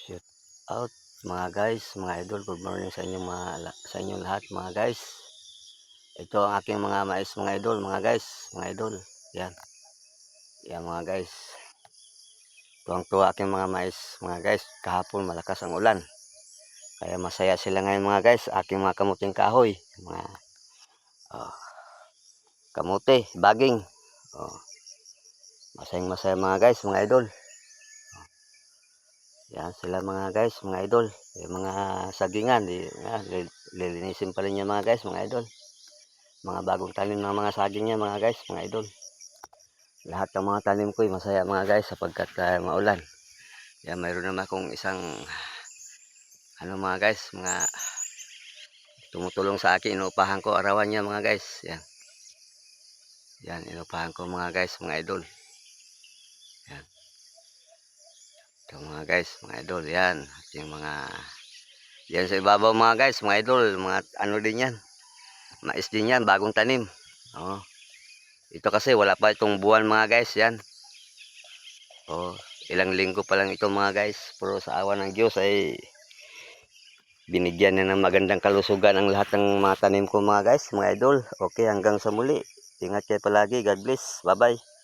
Shoot out mga guys, mga idol, good morning sa inyong sa inyong lahat mga guys. Ito ang aking mga mais mga idol, mga guys, mga idol. Yan. Yan mga guys. Tuwang-tuwa aking mga mais mga guys. Kahapon malakas ang ulan. Kaya masaya sila ngayon mga guys, aking mga kamuting kahoy, mga oh, kamote, baging. Oh, masayang-masaya mga guys, mga idol. Yan sila mga guys, mga idol. Yung mga sagingan, lilinisin pa rin niya mga guys, mga idol. Mga bagong tanim ng mga saging niya mga guys, mga idol. Lahat ng mga tanim ko ay masaya mga guys sapagkat maulan. Yan, mayroon naman akong isang mga guys, mga tumutulong sa akin, inuupahan ko arawan niya mga guys. Yan. Yan, inuupahan ko mga guys, mga idol. Yan. Ito mga guys, mga idol, yan. Yung mga yan sa ibabaw mga guys, mga idol, mga ano din yan. Mais din yan, bagong tanim. Oh. Ito kasi wala pa itong buwan mga guys, yan. Oh, ilang linggo pa lang ito mga guys. Pero sa awa ng Diyos ay binigyan na ng magandang kalusugan ang lahat ng mga tanim ko mga guys, mga idol. Okay, hanggang sa muli. Ingat kayo palagi. God bless. Bye-bye.